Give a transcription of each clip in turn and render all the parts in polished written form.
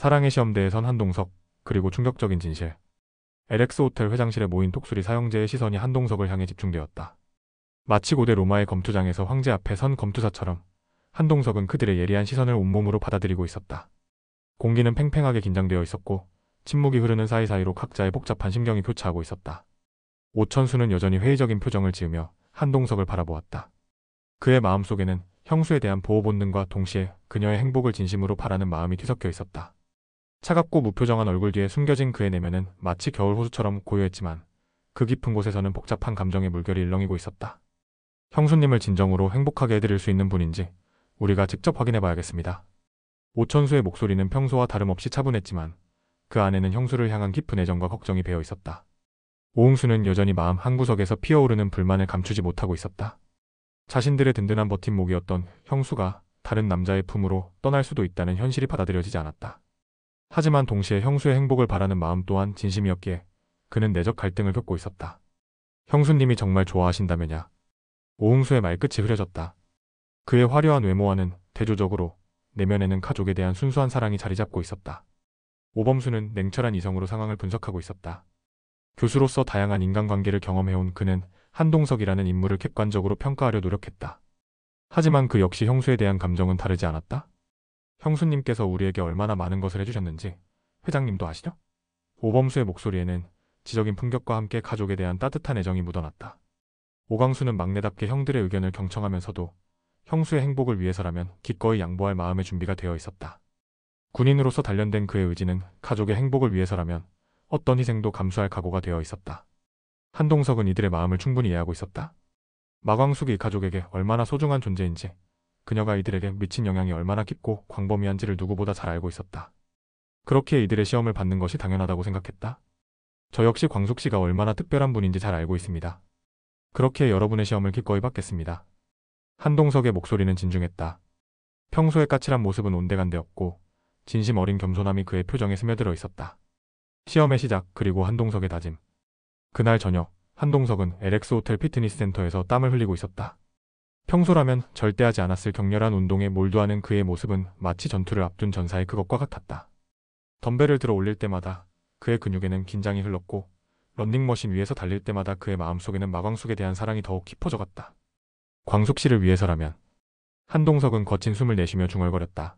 사랑의 시험대에선 한동석, 그리고 충격적인 진실. LX 호텔 회장실에 모인 톡수리 사형제의 시선이 한동석을 향해 집중되었다. 마치 고대 로마의 검투장에서 황제 앞에 선 검투사처럼 한동석은 그들의 예리한 시선을 온몸으로 받아들이고 있었다. 공기는 팽팽하게 긴장되어 있었고 침묵이 흐르는 사이사이로 각자의 복잡한 심경이 교차하고 있었다. 오천수는 여전히 회의적인 표정을 지으며 한동석을 바라보았다. 그의 마음속에는 형수에 대한 보호 본능과 동시에 그녀의 행복을 진심으로 바라는 마음이 뒤섞여 있었다. 차갑고 무표정한 얼굴 뒤에 숨겨진 그의 내면은 마치 겨울 호수처럼 고요했지만 그 깊은 곳에서는 복잡한 감정의 물결이 일렁이고 있었다. 형수님을 진정으로 행복하게 해드릴 수 있는 분인지 우리가 직접 확인해봐야겠습니다. 오천수의 목소리는 평소와 다름없이 차분했지만 그 안에는 형수를 향한 깊은 애정과 걱정이 배어 있었다. 오응수는 여전히 마음 한구석에서 피어오르는 불만을 감추지 못하고 있었다. 자신들의 든든한 버팀목이었던 형수가 다른 남자의 품으로 떠날 수도 있다는 현실이 받아들여지지 않았다. 하지만 동시에 형수의 행복을 바라는 마음 또한 진심이었기에 그는 내적 갈등을 겪고 있었다. 형수님이 정말 좋아하신다면야. 오응수의 말끝이 흐려졌다. 그의 화려한 외모와는 대조적으로 내면에는 가족에 대한 순수한 사랑이 자리 잡고 있었다. 오범수는 냉철한 이성으로 상황을 분석하고 있었다. 교수로서 다양한 인간관계를 경험해온 그는 한동석이라는 인물을 객관적으로 평가하려 노력했다. 하지만 그 역시 형수에 대한 감정은 다르지 않았다. 형수님께서 우리에게 얼마나 많은 것을 해주셨는지 회장님도 아시죠? 오범수의 목소리에는 지적인 품격과 함께 가족에 대한 따뜻한 애정이 묻어났다. 오광수는 막내답게 형들의 의견을 경청하면서도 형수의 행복을 위해서라면 기꺼이 양보할 마음의 준비가 되어 있었다. 군인으로서 단련된 그의 의지는 가족의 행복을 위해서라면 어떤 희생도 감수할 각오가 되어 있었다. 한동석은 이들의 마음을 충분히 이해하고 있었다. 마광숙이 가족에게 얼마나 소중한 존재인지, 그녀가 이들에게 미친 영향이 얼마나 깊고 광범위한지를 누구보다 잘 알고 있었다. 그렇기에 이들의 시험을 받는 것이 당연하다고 생각했다. 저 역시 광숙 씨가 얼마나 특별한 분인지 잘 알고 있습니다. 그렇기에 여러분의 시험을 기꺼이 받겠습니다. 한동석의 목소리는 진중했다. 평소의 까칠한 모습은 온데간데없고 진심 어린 겸손함이 그의 표정에 스며들어 있었다. 시험의 시작 그리고 한동석의 다짐. 그날 저녁 한동석은 LX 호텔 피트니스 센터에서 땀을 흘리고 있었다. 평소라면 절대 하지 않았을 격렬한 운동에 몰두하는 그의 모습은 마치 전투를 앞둔 전사의 그것과 같았다. 덤벨을 들어 올릴 때마다 그의 근육에는 긴장이 흘렀고 런닝머신 위에서 달릴 때마다 그의 마음속에는 마광숙에 대한 사랑이 더욱 깊어져갔다. 광숙 씨를 위해서라면. 한동석은 거친 숨을 내쉬며 중얼거렸다.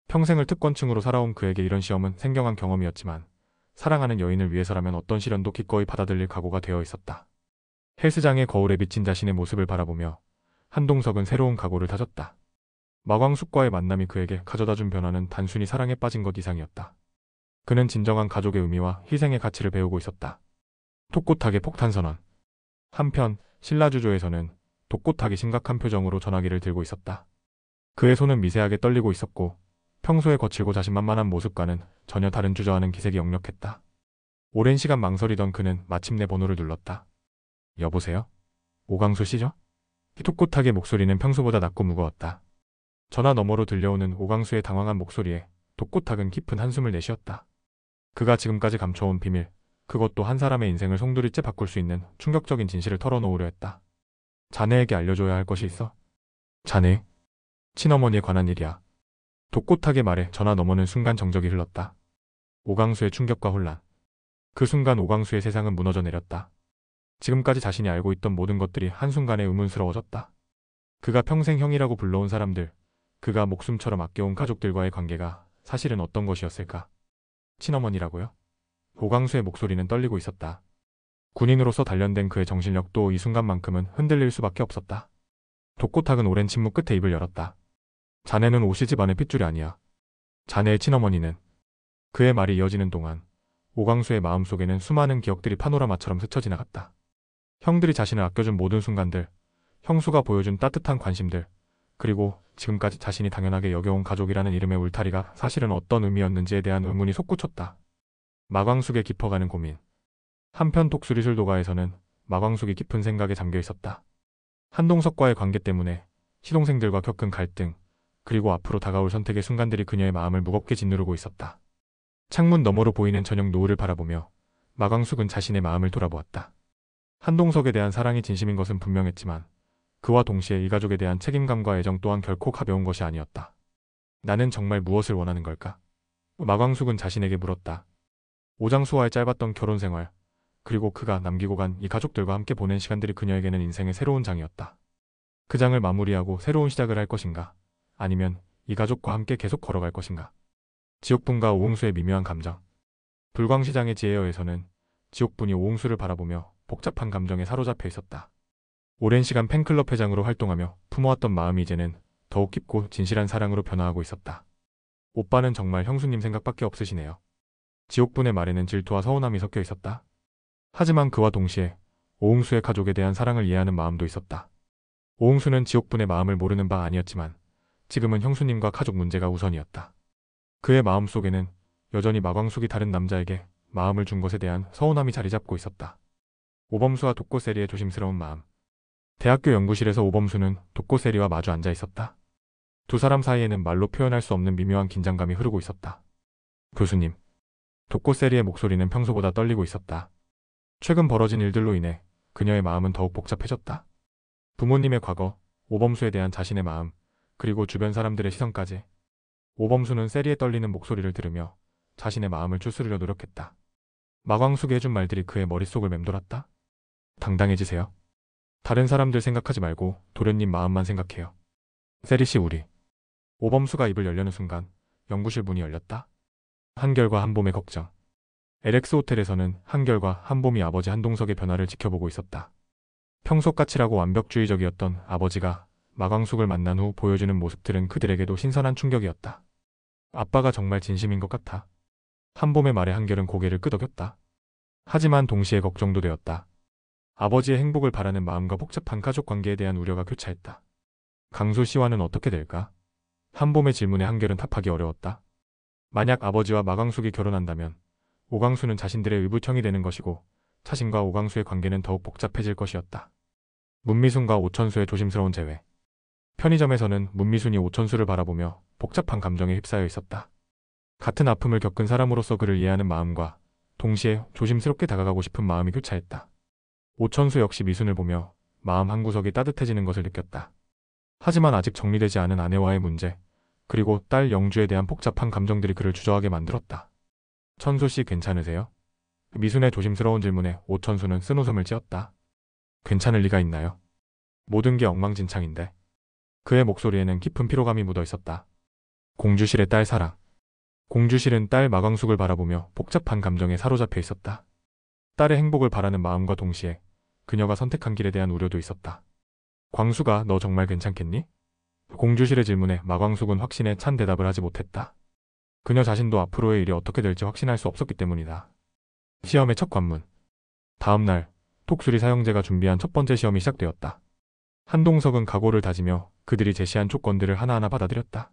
평생을 특권층으로 살아온 그에게 이런 시험은 생경한 경험이었지만 사랑하는 여인을 위해서라면 어떤 시련도 기꺼이 받아들일 각오가 되어 있었다. 헬스장의 거울에 비친 자신의 모습을 바라보며 한동석은 새로운 각오를 다졌다. 마광숙과의 만남이 그에게 가져다준 변화는 단순히 사랑에 빠진 것 이상이었다. 그는 진정한 가족의 의미와 희생의 가치를 배우고 있었다. 독고탁의 폭탄선언. 한편 신라주조에서는 독고탁이 심각한 표정으로 전화기를 들고 있었다. 그의 손은 미세하게 떨리고 있었고 평소에 거칠고 자신만만한 모습과는 전혀 다른 주저하는 기색이 역력했다. 오랜 시간 망설이던 그는 마침내 번호를 눌렀다. 여보세요? 오광수 씨죠? 독고탁의 목소리는 평소보다 낮고 무거웠다. 전화 너머로 들려오는 오광수의 당황한 목소리에 독고탁은 깊은 한숨을 내쉬었다. 그가 지금까지 감춰온 비밀, 그것도 한 사람의 인생을 송두리째 바꿀 수 있는 충격적인 진실을 털어놓으려 했다. 자네에게 알려줘야 할 것이 있어? 자네? 친어머니에 관한 일이야. 독고탁의 말에 전화 너머는 순간 정적이 흘렀다. 오광수의 충격과 혼란. 그 순간 오광수의 세상은 무너져 내렸다. 지금까지 자신이 알고 있던 모든 것들이 한순간에 의문스러워졌다. 그가 평생 형이라고 불러온 사람들, 그가 목숨처럼 아껴온 가족들과의 관계가 사실은 어떤 것이었을까? 친어머니라고요? 오광수의 목소리는 떨리고 있었다. 군인으로서 단련된 그의 정신력도 이 순간만큼은 흔들릴 수밖에 없었다. 독고탁은 오랜 침묵 끝에 입을 열었다. 자네는 오씨 집안의 핏줄이 아니야. 자네의 친어머니는. 그의 말이 이어지는 동안 오광수의 마음속에는 수많은 기억들이 파노라마처럼 스쳐 지나갔다. 형들이 자신을 아껴준 모든 순간들, 형수가 보여준 따뜻한 관심들, 그리고 지금까지 자신이 당연하게 여겨온 가족이라는 이름의 울타리가 사실은 어떤 의미였는지에 대한 의문이 솟구쳤다. 마광숙의 깊어가는 고민. 한편 독수리술도가에서는 마광숙이 깊은 생각에 잠겨 있었다. 한동석과의 관계 때문에 시동생들과 겪은 갈등, 그리고 앞으로 다가올 선택의 순간들이 그녀의 마음을 무겁게 짓누르고 있었다. 창문 너머로 보이는 저녁 노을을 바라보며 마광숙은 자신의 마음을 돌아보았다. 한동석에 대한 사랑이 진심인 것은 분명했지만 그와 동시에 이 가족에 대한 책임감과 애정 또한 결코 가벼운 것이 아니었다. 나는 정말 무엇을 원하는 걸까? 마광숙은 자신에게 물었다. 오장수와의 짧았던 결혼 생활, 그리고 그가 남기고 간 이 가족들과 함께 보낸 시간들이 그녀에게는 인생의 새로운 장이었다. 그 장을 마무리하고 새로운 시작을 할 것인가? 아니면 이 가족과 함께 계속 걸어갈 것인가? 지옥분과 오홍수의 미묘한 감정. 불광시장의 지혜여에서는 지옥분이 오홍수를 바라보며 복잡한 감정에 사로잡혀 있었다. 오랜 시간 팬클럽 회장으로 활동하며 품어왔던 마음이 이제는 더욱 깊고 진실한 사랑으로 변화하고 있었다. 오빠는 정말 형수님 생각밖에 없으시네요. 지옥분의 말에는 질투와 서운함이 섞여 있었다. 하지만 그와 동시에 오홍수의 가족에 대한 사랑을 이해하는 마음도 있었다. 오홍수는 지옥분의 마음을 모르는 바 아니었지만 지금은 형수님과 가족 문제가 우선이었다. 그의 마음속에는 여전히 마광숙이 다른 남자에게 마음을 준 것에 대한 서운함이 자리 잡고 있었다. 오범수와 독고세리의 조심스러운 마음. 대학교 연구실에서 오범수는 독고세리와 마주 앉아 있었다. 두 사람 사이에는 말로 표현할 수 없는 미묘한 긴장감이 흐르고 있었다. 교수님. 독고세리의 목소리는 평소보다 떨리고 있었다. 최근 벌어진 일들로 인해 그녀의 마음은 더욱 복잡해졌다. 부모님의 과거, 오범수에 대한 자신의 마음, 그리고 주변 사람들의 시선까지. 오범수는 세리의 떨리는 목소리를 들으며 자신의 마음을 추스르려 노력했다. 마광숙이 해준 말들이 그의 머릿속을 맴돌았다. 당당해지세요. 다른 사람들 생각하지 말고 도련님 마음만 생각해요. 세리씨 우리. 오범수가 입을 열려는 순간 연구실 문이 열렸다. 한결과 한봄의 걱정. LX 호텔에서는 한결과 한봄이 아버지 한동석의 변화를 지켜보고 있었다. 평소 까칠하고 완벽주의적이었던 아버지가 마광숙을 만난 후 보여주는 모습들은 그들에게도 신선한 충격이었다. 아빠가 정말 진심인 것 같아. 한봄의 말에 한결은 고개를 끄덕였다. 하지만 동시에 걱정도 되었다. 아버지의 행복을 바라는 마음과 복잡한 가족 관계에 대한 우려가 교차했다. 강수 씨와는 어떻게 될까? 한봄의 질문에 한결은 답하기 어려웠다. 만약 아버지와 마광숙이 결혼한다면 오광수는 자신들의 의붓형이 되는 것이고 자신과 오광수의 관계는 더욱 복잡해질 것이었다. 문미순과 오천수의 조심스러운 재회. 편의점에서는 문미순이 오천수를 바라보며 복잡한 감정에 휩싸여 있었다. 같은 아픔을 겪은 사람으로서 그를 이해하는 마음과 동시에 조심스럽게 다가가고 싶은 마음이 교차했다. 오천수 역시 미순을 보며 마음 한구석이 따뜻해지는 것을 느꼈다. 하지만 아직 정리되지 않은 아내와의 문제, 그리고 딸 영주에 대한 복잡한 감정들이 그를 주저하게 만들었다. 천수씨 괜찮으세요? 미순의 조심스러운 질문에 오천수는 쓴웃음을 지었다. 괜찮을 리가 있나요? 모든 게 엉망진창인데. 그의 목소리에는 깊은 피로감이 묻어 있었다. 공주실의 딸 사랑. 공주실은 딸 마광숙을 바라보며 복잡한 감정에 사로잡혀 있었다. 딸의 행복을 바라는 마음과 동시에 그녀가 선택한 길에 대한 우려도 있었다. 광수가 너 정말 괜찮겠니? 공주실의 질문에 마광숙은 확신에 찬 대답을 하지 못했다. 그녀 자신도 앞으로의 일이 어떻게 될지 확신할 수 없었기 때문이다. 시험의 첫 관문. 다음 날 톡수리 사형제가 준비한 첫 번째 시험이 시작되었다. 한동석은 각오를 다지며 그들이 제시한 조건들을 하나하나 받아들였다.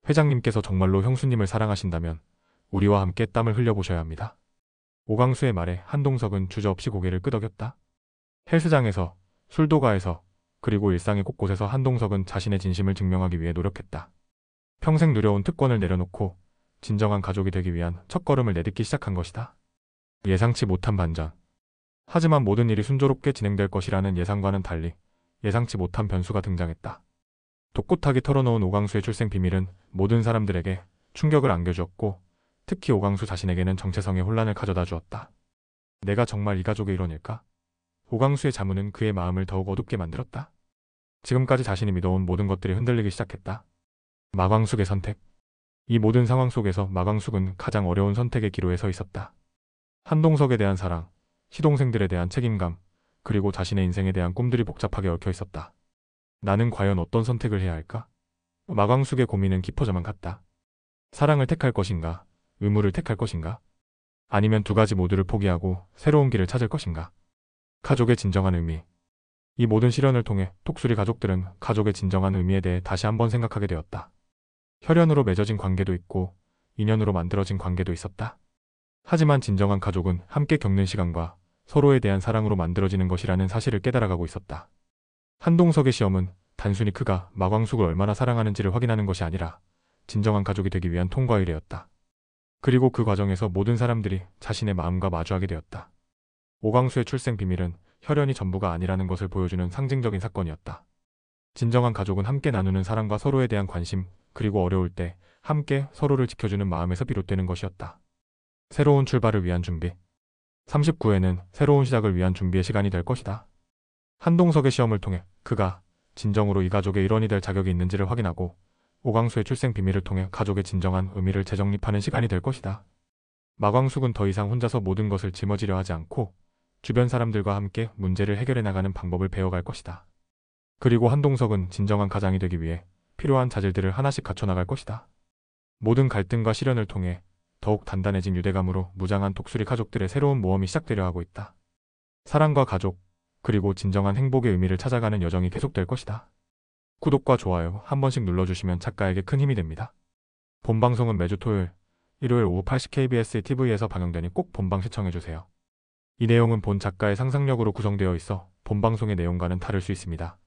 회장님께서 정말로 형수님을 사랑하신다면 우리와 함께 땀을 흘려보셔야 합니다. 오광수의 말에 한동석은 주저없이 고개를 끄덕였다. 헬스장에서, 술도가에서, 그리고 일상의 곳곳에서 한동석은 자신의 진심을 증명하기 위해 노력했다. 평생 누려온 특권을 내려놓고 진정한 가족이 되기 위한 첫걸음을 내딛기 시작한 것이다. 예상치 못한 반전. 하지만 모든 일이 순조롭게 진행될 것이라는 예상과는 달리 예상치 못한 변수가 등장했다. 독고타기 털어놓은 오광수의 출생 비밀은 모든 사람들에게 충격을 안겨주었고 특히 오광수 자신에게는 정체성의 혼란을 가져다 주었다. 내가 정말 이 가족의 일원일까? 오광수의 자문은 그의 마음을 더욱 어둡게 만들었다. 지금까지 자신이 믿어온 모든 것들이 흔들리기 시작했다. 마광숙의 선택. 이 모든 상황 속에서 마광숙은 가장 어려운 선택의 기로에 서 있었다. 한동석에 대한 사랑, 시동생들에 대한 책임감, 그리고 자신의 인생에 대한 꿈들이 복잡하게 얽혀 있었다. 나는 과연 어떤 선택을 해야 할까? 마광숙의 고민은 깊어져만 갔다. 사랑을 택할 것인가? 의무를 택할 것인가? 아니면 두 가지 모두를 포기하고 새로운 길을 찾을 것인가? 가족의 진정한 의미. 이 모든 시련을 통해 톡수리 가족들은 가족의 진정한 의미에 대해 다시 한번 생각하게 되었다. 혈연으로 맺어진 관계도 있고 인연으로 만들어진 관계도 있었다. 하지만 진정한 가족은 함께 겪는 시간과 서로에 대한 사랑으로 만들어지는 것이라는 사실을 깨달아가고 있었다. 한동석의 시험은 단순히 그가 마광숙을 얼마나 사랑하는지를 확인하는 것이 아니라 진정한 가족이 되기 위한 통과의 일이었다. 그리고 그 과정에서 모든 사람들이 자신의 마음과 마주하게 되었다. 오광수의 출생 비밀은 혈연이 전부가 아니라는 것을 보여주는 상징적인 사건이었다. 진정한 가족은 함께 나누는 사랑과 서로에 대한 관심, 그리고 어려울 때 함께 서로를 지켜주는 마음에서 비롯되는 것이었다. 새로운 출발을 위한 준비. 39회는 새로운 시작을 위한 준비의 시간이 될 것이다. 한동석의 시험을 통해 그가 진정으로 이 가족의 일원이 될 자격이 있는지를 확인하고 오광수의 출생 비밀을 통해 가족의 진정한 의미를 재정립하는 시간이 될 것이다. 마광숙은 더 이상 혼자서 모든 것을 짊어지려 하지 않고 주변 사람들과 함께 문제를 해결해 나가는 방법을 배워갈 것이다. 그리고 한동석은 진정한 가장이 되기 위해 필요한 자질들을 하나씩 갖춰 나갈 것이다. 모든 갈등과 시련을 통해 더욱 단단해진 유대감으로 무장한 독수리 가족들의 새로운 모험이 시작되려 하고 있다. 사랑과 가족, 그리고 진정한 행복의 의미를 찾아가는 여정이 계속될 것이다. 구독과 좋아요 한 번씩 눌러주시면 작가에게 큰 힘이 됩니다. 본방송은 매주 토요일, 일요일 오후 8시 KBS TV에서 방영되니 꼭 본방 시청해주세요. 이 내용은 본 작가의 상상력으로 구성되어 있어 본방송의 내용과는 다를 수 있습니다.